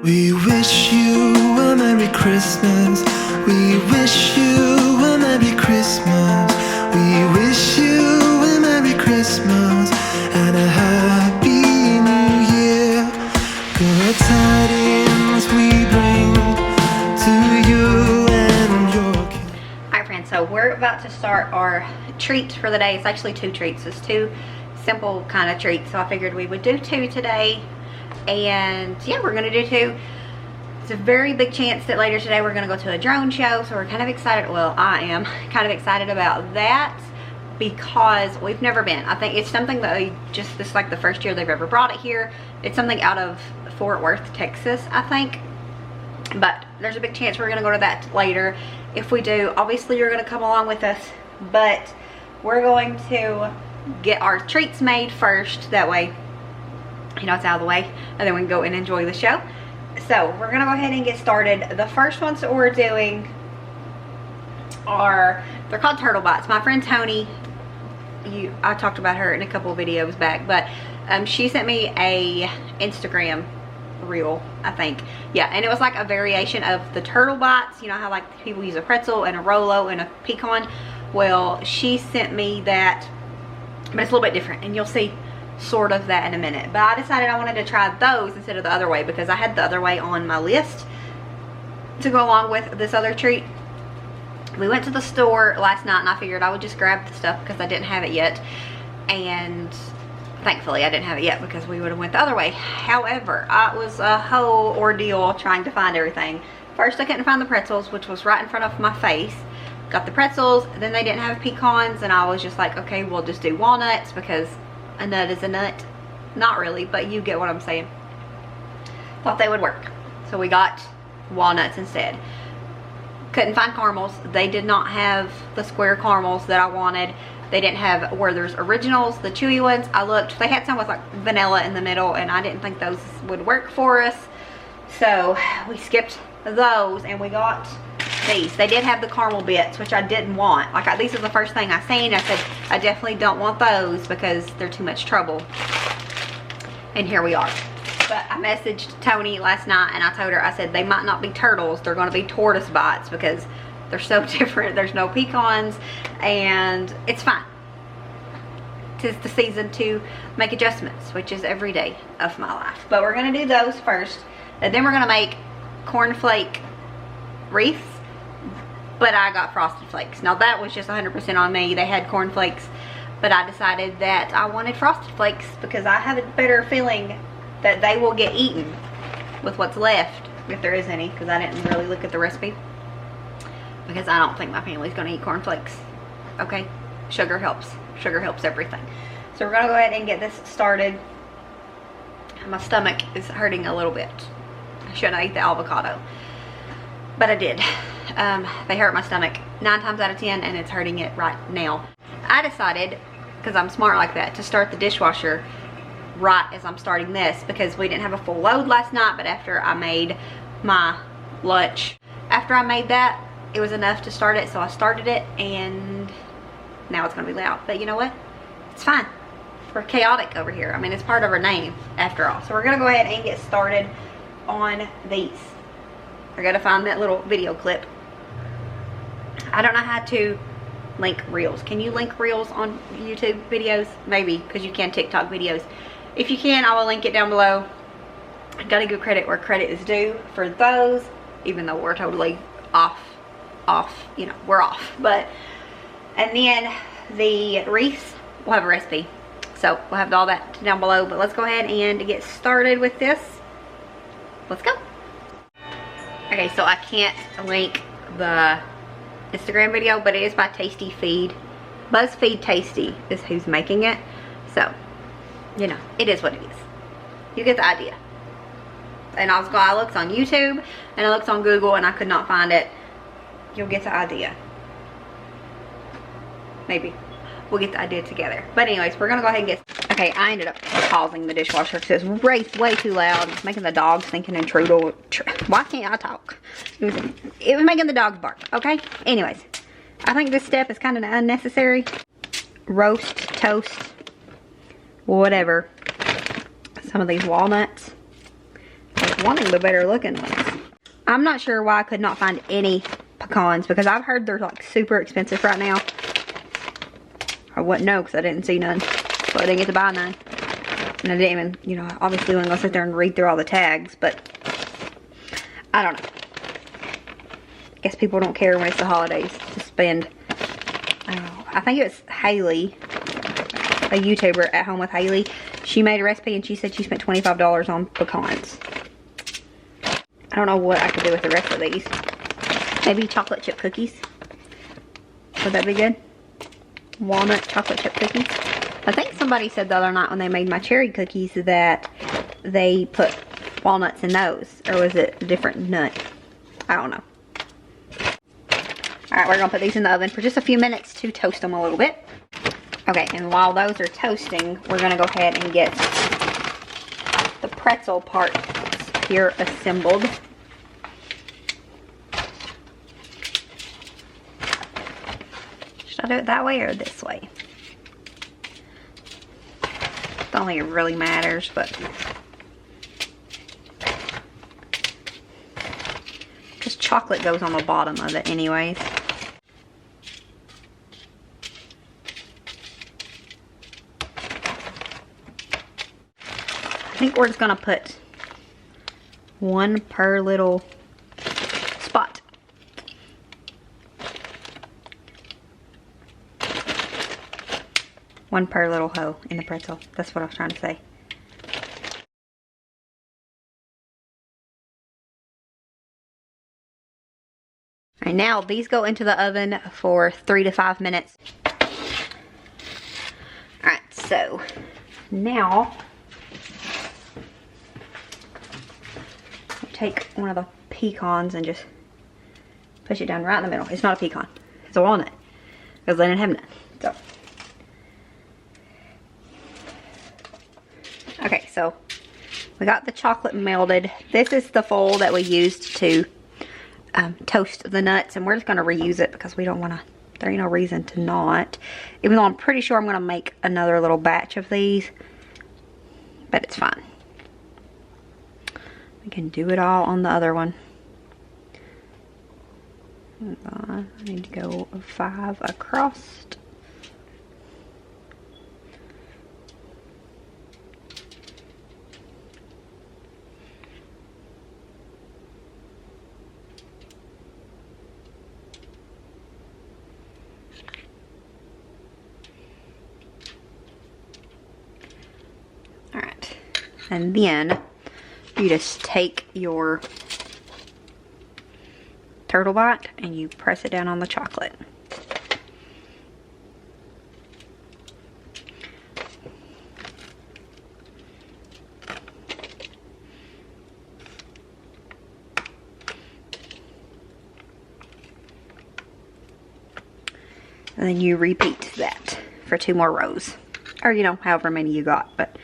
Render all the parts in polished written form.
We wish you a Merry Christmas. We wish you a Merry Christmas. We wish you a Merry Christmas and a Happy New Year. Good tidings we bring to you and your king. Alright friends, so we're about to start our treat for the day. It's actually two treats. It's two simple kind of treats. So I figured we would do two today. And yeah, we're gonna do two. It's a very big chance that later today we're gonna go to a drone show, so we're kind of excited. Well, I am kind of excited about that because we've never been. I think it's something that this is like the first year they've ever brought it here. It's something out of Fort Worth, Texas, I think. But there's a big chance we're gonna go to that later. If we do, obviously you're gonna come along with us, but we're going to get our treats made first. That way, you know, it's out of the way, and then we can go and enjoy the show. So we're gonna go ahead and get started. The first ones that we're doing are, they're called turtle bites. My friend Toni, I talked about her in a couple of videos back, but she sent me a Instagram reel, I think. Yeah, and it was like a variation of the turtle bites. You know how like people use a pretzel and a Rolo and a pecan? Well, she sent me that, but it's a little bit different, and you'll see sort of that in a minute. But I decided I wanted to try those instead of the other way because I had the other way on my list to go along with this other treat. We went to the store last night and I figured I would just grab the stuff because I didn't have it yet, and thankfully I didn't have it yet because we would have went the other way. However, it was a whole ordeal trying to find everything. First, I couldn't find the pretzels, which was right in front of my face. Got the pretzels, then they didn't have pecans, and I was just like, okay, we'll just do walnuts because a nut is a nut. Not really, but you get what I'm saying. Thought they would work, so we got walnuts instead. Couldn't find caramels. They did not have the square caramels that I wanted. They didn't have Werther's Originals, the chewy ones. I looked, they had some with like vanilla in the middle, and I didn't think those would work for us, so we skipped those and we got these. They did have the caramel bits, which I didn't want. Like, these are the first thing I seen. I said I definitely don't want those because they're too much trouble, and here we are. But I messaged Toni last night and I told her, I said they might not be turtles, they're going to be tortoise bites because they're so different. There's no pecans, and it's fine. 'Tis the season to make adjustments, which is every day of my life. But we're going to do those first, and then we're going to make cornflake wreaths. But I got Frosted Flakes. Now that was just 100% on me. They had cornflakes, but I decided that I wanted Frosted Flakes because I have a better feeling that they will get eaten with what's left, if there is any, because I didn't really look at the recipe. Because I don't think my family's going to eat cornflakes. Okay? Sugar helps. Sugar helps everything. So we're going to go ahead and get this started. My stomach is hurting a little bit. I shouldn't have ate the avocado, but I did. They hurt my stomach 9 times out of 10, and it's hurting it right now. I decided, because I'm smart like that, to start the dishwasher right as I'm starting this because we didn't have a full load last night. But after I made my lunch, after I made that, it was enough to start it, so I started it, and now it's gonna be loud. But you know what? It's fine. We're chaotic over here. I mean, it's part of our name after all. So we're gonna go ahead and get started on these. I gotta find that little video clip. I don't know how to link reels. Can you link reels on YouTube videos? Maybe, because you can TikTok videos. If you can, I will link it down below. I gotta give credit where credit is due for those, even though we're totally off, you know, we're off. But, and then the wreaths, we'll have a recipe. So we'll have all that down below, but let's go ahead and get started with this. Let's go. Okay, so I can't link the Instagram video, but it is by Tasty Feed. BuzzFeed Tasty is who's making it. So, you know, it is what it is. You get the idea. And I looked on YouTube, and I looked on Google, and I could not find it. You'll get the idea. Maybe. We'll get the idea together. But anyways, we're gonna go ahead and get, okay, I ended up pausing the dishwasher because it was way too loud. It's making the dogs thinking intruder. Why can't I talk? It was making the dogs bark, okay? Anyways, I think this step is kind of unnecessary. Roast, toast, whatever. Some of these walnuts. wanting the better looking ones. I'm not sure why I could not find any pecans because I've heard they're like super expensive right now. I wouldn't know because I didn't see none. So I didn't get to buy none. And I didn't even, you know, obviously wasn't gonna sit there and read through all the tags, but I don't know. I guess people don't care when it's the holidays to spend. I don't know. I think it was Haley, a YouTuber at Home with Haley. She made a recipe and she said she spent $25 on pecans. I don't know what I could do with the rest of these. Maybe chocolate chip cookies. Would that be good? Walnut chocolate chip cookies. I think somebody said the other night when they made my cherry cookies that they put walnuts in those. Or was it a different nut? I don't know. Alright, we're going to put these in the oven for just a few minutes to toast them a little bit. Okay, and while those are toasting, we're going to go ahead and get the pretzel parts here assembled. Should I do it that way or this way? I don't think it really matters, but because chocolate goes on the bottom of it anyways. I think we're just gonna put one per little spot. One per little hole in the pretzel. That's what I was trying to say. Alright, now these go into the oven for 3 to 5 minutes. Alright, so now take one of the pecans and just push it down right in the middle. It's not a pecan, it's a walnut, because they didn't have none. So, okay, so we got the chocolate melted. This is the foil that we used to toast the nuts, and we're just going to reuse it because we don't want to, there ain't no reason to not. Even though I'm pretty sure I'm going to make another little batch of these, but it's fine. We can do it all on the other one. I need to go 5 across. Alright, and then you just take your turtle bite and you press it down on the chocolate. And then you repeat that for 2 more rows. Or, you know, however many you got, but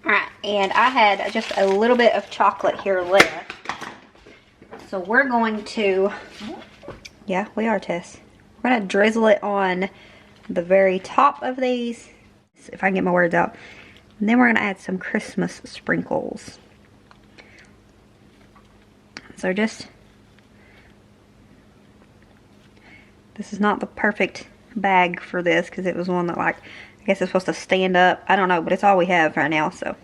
alright, and I had just a little bit of chocolate here left. So we're going to, yeah, we are, Tess. We're going to drizzle it on the very top of these, if I can get my words out. And then we're going to add some Christmas sprinkles. So just, this is not the perfect bag for this because it was one that like I guess it's supposed to stand up. I don't know, but it's all we have right now, so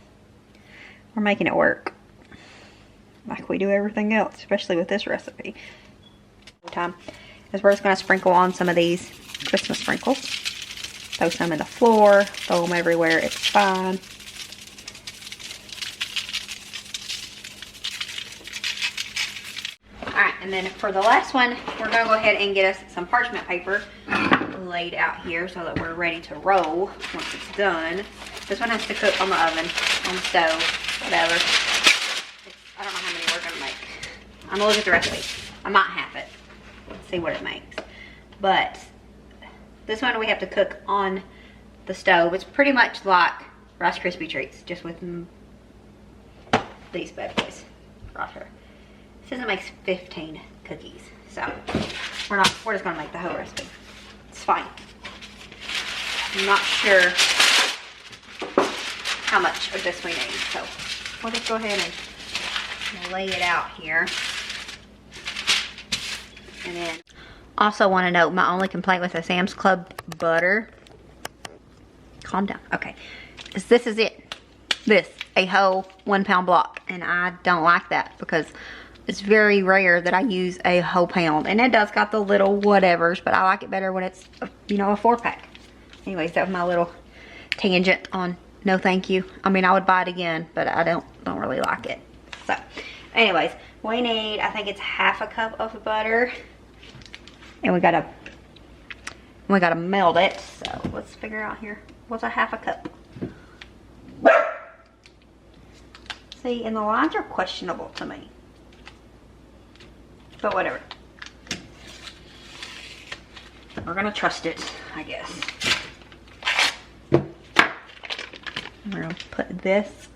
we're making it work. Like we do everything else, especially with this recipe. Time is we're just going to sprinkle on some of these Christmas sprinkles. Throw some in the floor, throw them everywhere, it's fine. Alright, and then for the last one, we're going to go ahead and get us some parchment paper laid out here so that we're ready to roll once it's done. This one has to cook on the oven, on the stove, whatever. I don't know how many we're going to make. I'm going to look at the recipe. I might have it. See what it makes. But this one we have to cook on the stove. It's pretty much like Rice Krispie treats, just with these bad boys right here. It says it makes 15 cookies, so we're just gonna make the whole recipe. It's fine. I'm not sure how much of this we need, so we'll just go ahead and lay it out here. And then also want to note, my only complaint with the Sam's Club butter, calm down, okay, is this is it. This, a whole 1 pound block. And I don't like that because it's very rare that I use a whole pound. And it does got the little whatevers, but I like it better when it's, you know, a 4-pack. Anyways, that was my little tangent on no thank you. I mean, I would buy it again, but I don't really like it. So, anyways, we need, I think it's half a cup of butter. And we gotta melt it. So let's figure out here. What's a half a cup? See, and the lines are questionable to me. But whatever. We're gonna trust it, I guess. We're gonna put this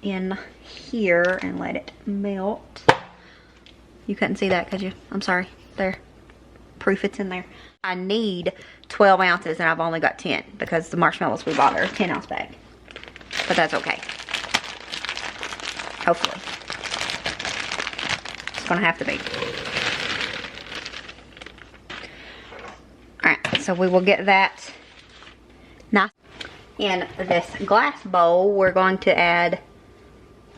in here and let it melt. You couldn't see that, could you? I'm sorry. There. Proof it's in there. I need 12 ounces and I've only got 10 because the marshmallows we bought are a 10-ounce bag. But that's okay. Hopefully. It's gonna have to be. Alright, so we will get that nice. In this glass bowl, we're going to add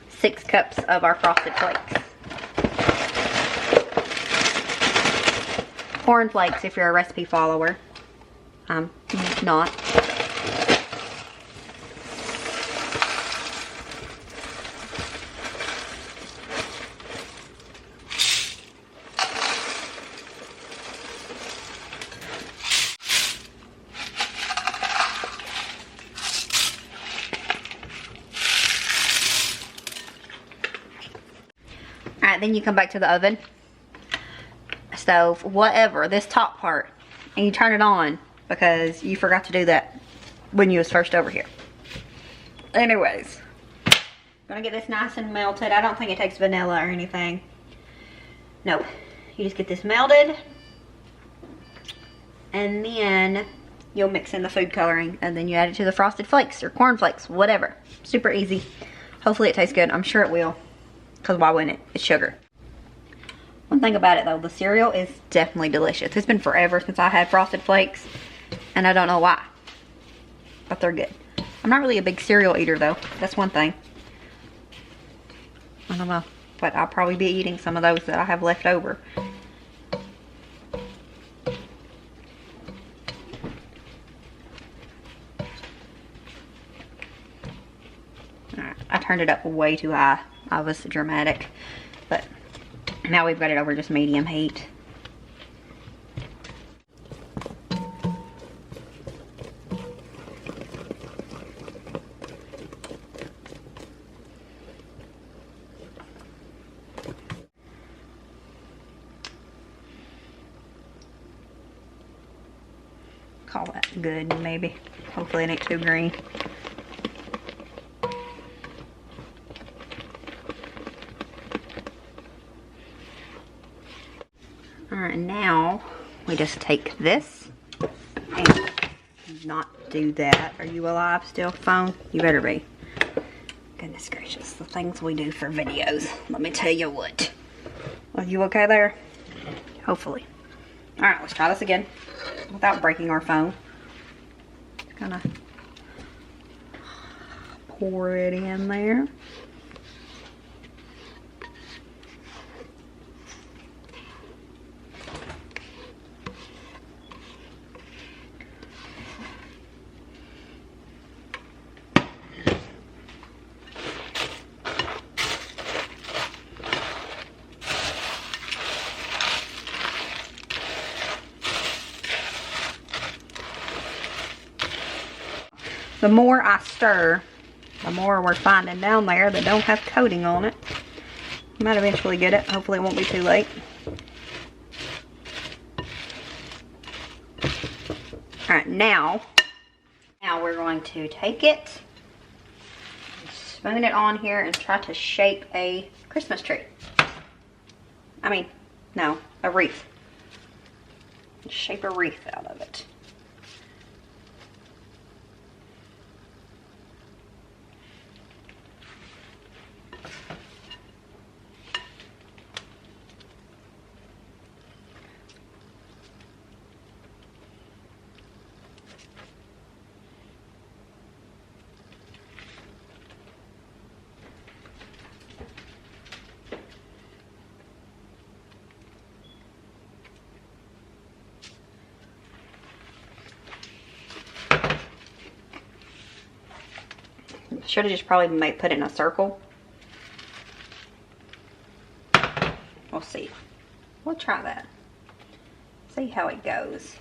6 cups of our Frosted Flakes. Corn flakes if you're a recipe follower. I'm not. Alright, then you come back to the oven. Stove, whatever, this top part, and you turn it on because you forgot to do that when you was first over here. Anyways, gonna get this nice and melted. I don't think it takes vanilla or anything. Nope, you just get this melted and then you'll mix in the food coloring and then you add it to the Frosted Flakes or corn flakes, whatever. Super easy. Hopefully it tastes good. I'm sure it will, because why wouldn't it? It's sugar. One thing about it though, the cereal is definitely delicious. It's been forever since I had Frosted Flakes, and I don't know why, but they're good. I'm not really a big cereal eater though. That's one thing. I don't know, but I'll probably be eating some of those that I have left over. Alright, I turned it up way too high. I was dramatic, but now we've got it over just medium heat. Call that good, maybe. Hopefully it ain't too green. Alright, now we just take this and not do that. Are you alive still, phone? You better be. Goodness gracious, the things we do for videos. Let me tell you what. Are you okay there? Hopefully. Alright, let's try this again without breaking our phone. Just gonna pour it in there. The more I stir, the more we're finding down there that don't have coating on it. Might eventually get it. Hopefully it won't be too late. Alright, now we're going to take it, spoon it on here, and try to shape a Christmas tree. I mean, no, a wreath. Shape a wreath out of it. Should have just probably put it in a circle. We'll see. We'll try that. See how it goes.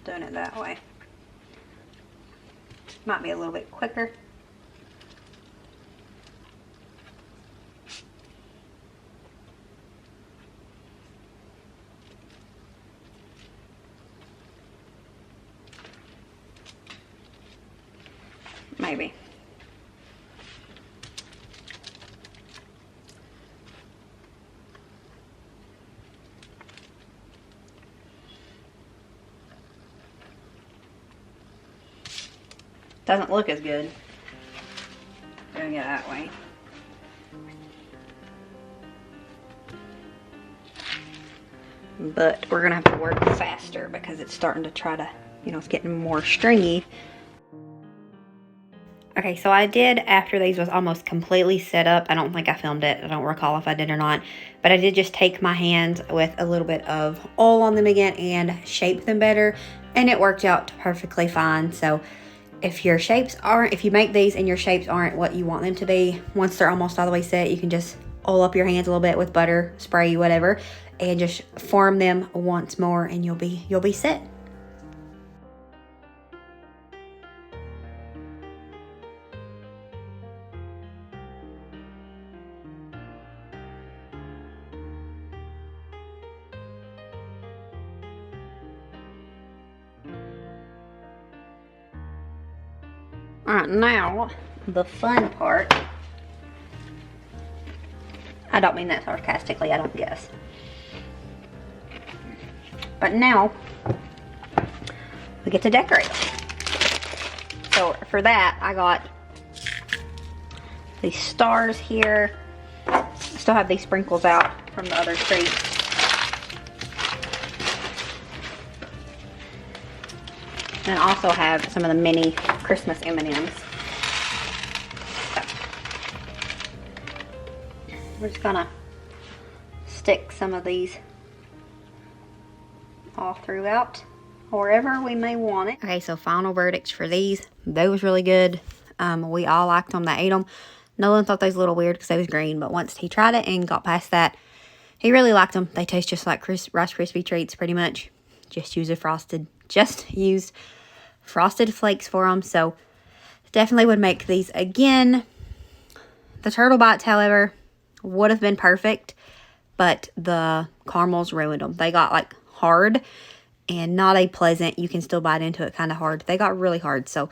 Doing it that way. Might be a little bit quicker. Maybe. Doesn't look as good doing it that way. But we're gonna have to work faster because it's starting to try to, you know, it's getting more stringy. Okay, so I did, after these was almost completely set up, I don't think I filmed it, I don't recall if I did or not, but I did just take my hands with a little bit of oil on them again and shape them better, and it worked out perfectly fine. So if your shapes aren't, if you make these and your shapes aren't what you want them to be, once they're almost all the way set, you can just oil up your hands a little bit with butter, spray, whatever, and just form them once more, and you'll be set. Alright, now the fun part. I don't mean that sarcastically, I don't guess. But now we get to decorate. So for that, I got these stars here. I still have these sprinkles out from the other tree. And I also have some of the mini Christmas M&Ms. So, we're just gonna stick some of these all throughout, wherever we may want it. Okay, so final verdicts for these. They was really good. We all liked them that ate them. Nolan thought they was a little weird because they was green, but once he tried it and got past that, he really liked them. They taste just like Rice Krispie treats, pretty much. Just used frosted flakes for them, so definitely would make these again. The turtle bites, however, would have been perfect, but the caramels ruined them. They got like hard and not a pleasant, you can still bite into it kind of hard. They got really hard, so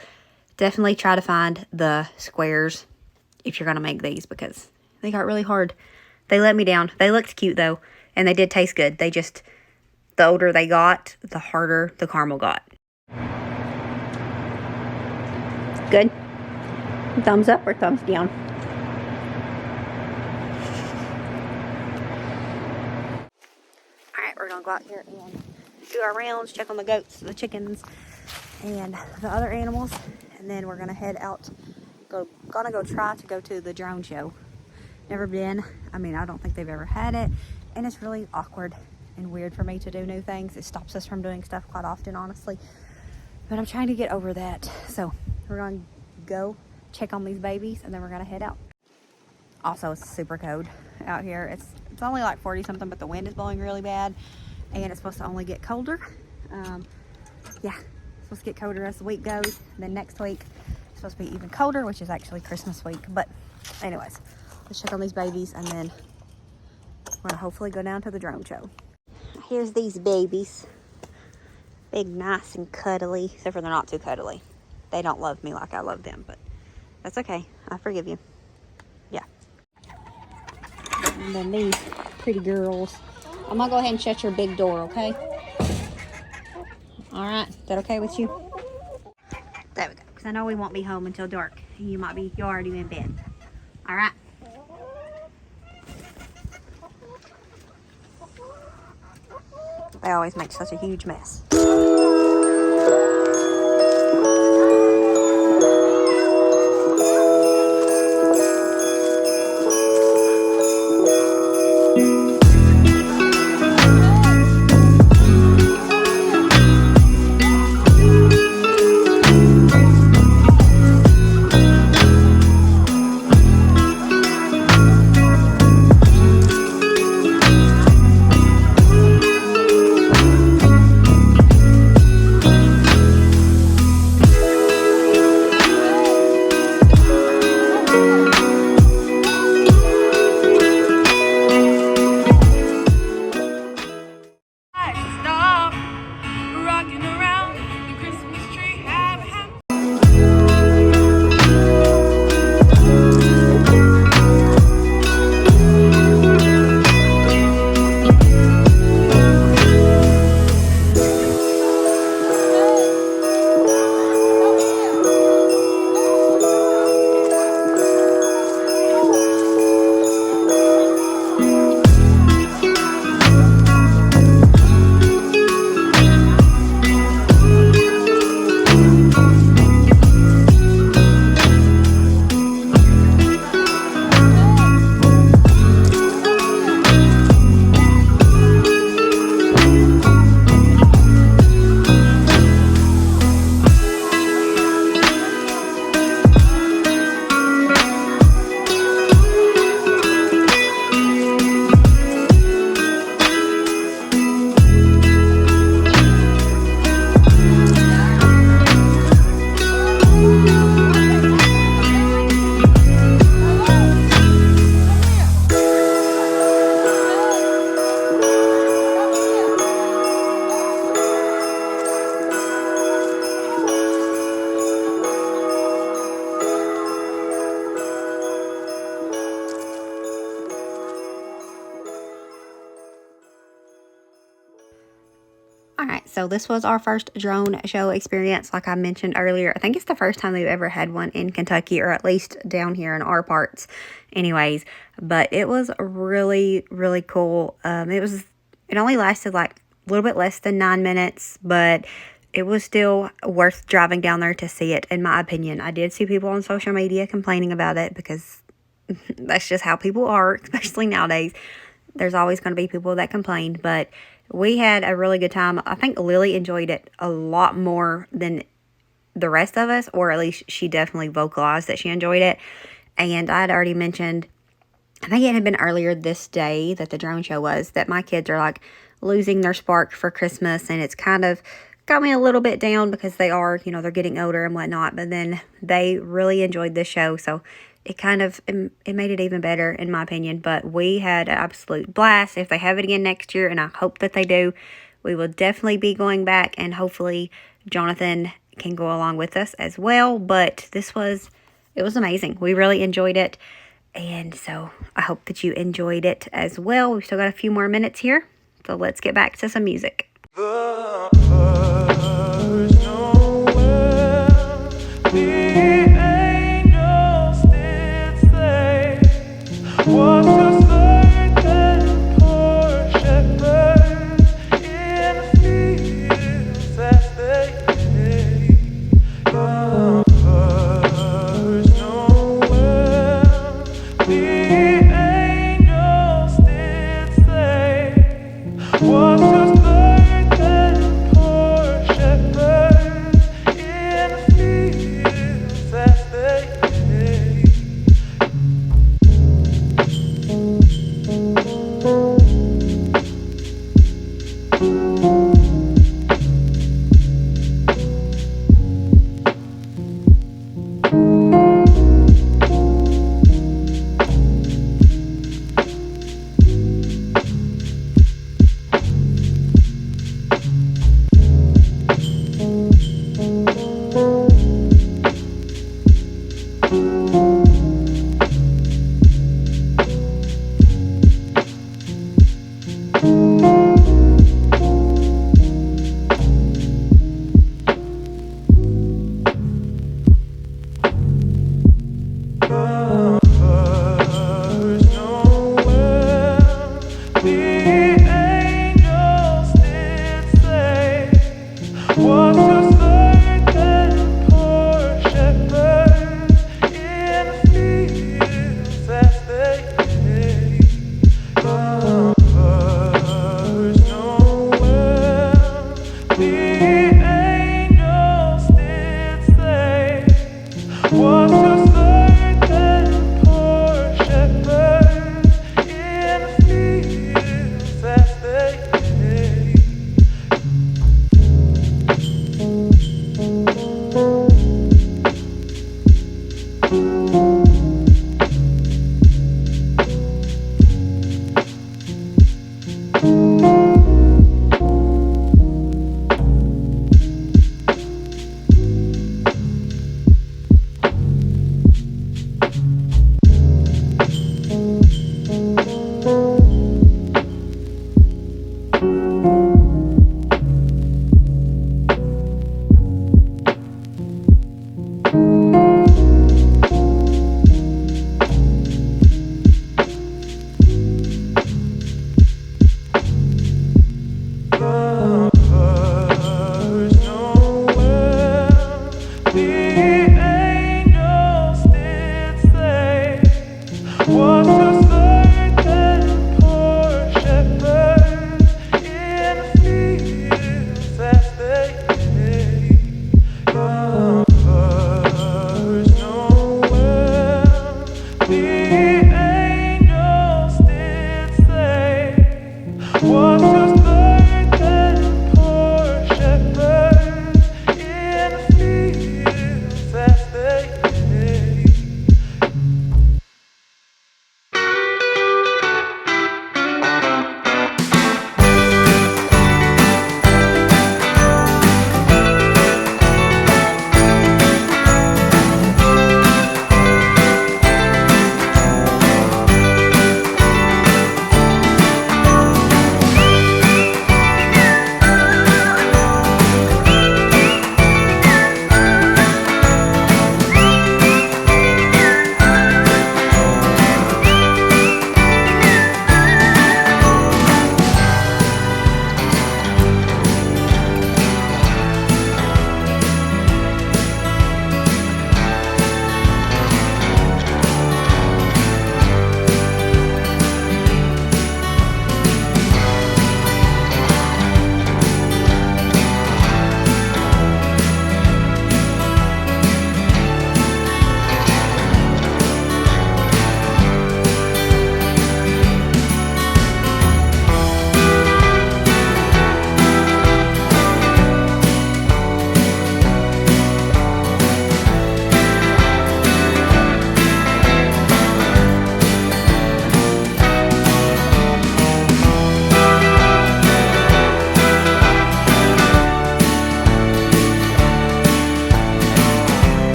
definitely try to find the squares if you're gonna make these, because they got really hard. They let me down. They looked cute though, and they did taste good. They just, the older they got, the harder the caramel got. Good? Thumbs up or thumbs down? Alright, we're gonna go out here and do our rounds, check on the goats, the chickens, and the other animals, and then we're gonna head out. Gonna go try to go to the drone show. Never been. I mean, I don't think they've ever had it, and it's really awkward and weird for me to do new things. It stops us from doing stuff quite often, honestly. But I'm trying to get over that. So we're gonna go check on these babies, and then we're gonna head out. Also, it's super cold out here. It's only like 40 something, but the wind is blowing really bad, and it's supposed to only get colder. Yeah, it's supposed to get colder as the week goes. And then next week it's supposed to be even colder, which is actually Christmas week. But anyways, let's check on these babies, and then we're gonna hopefully go down to the drone show. Here's these babies. Big, nice, and cuddly, except for they're not too cuddly. They don't love me like I love them, but that's okay. I forgive you. Yeah. And then these pretty girls. I'm gonna go ahead and shut your big door, okay? All right, is that okay with you? There we go, because I know we won't be home until dark. You're already in bed. All right. They always make such a huge mess. Alright, so this was our first drone show experience, like I mentioned earlier. I think it's the first time they've ever had one in Kentucky, or at least down here in our parts anyways. But it was really, really cool. It only lasted like a little bit less than 9 minutes, but it was still worth driving down there to see it, in my opinion. I did see people on social media complaining about it, because that's just how people are, especially nowadays. There's always going to be people that complain, but we had a really good time. I think Lily enjoyed it a lot more than the rest of us, or at least she definitely vocalized that she enjoyed it. And I had already mentioned, I think it had been earlier this day that the drone show was, that my kids are like losing their spark for Christmas, and it's kind of got me a little bit down, because they are, they're getting older and whatnot, but then they really enjoyed this show, so it made it even better, in my opinion. But we had an absolute blast. If they have it again next year, and I hope that they do, we will definitely be going back, and hopefully Jonathan can go along with us as well. But it was amazing. We really enjoyed it, and so I hope that you enjoyed it as well. We've still got a few more minutes here, so let's get back to some music. Was a certain poor shepherd in the fields as they lay.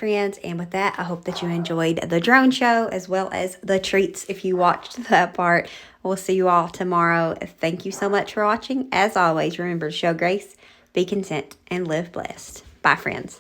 friends. And with that, I hope that you enjoyed the drone show as well as the treats if you watched that part. We'll see you all tomorrow. Thank you so much for watching. As always, remember to show grace, be content, and live blessed. Bye, friends.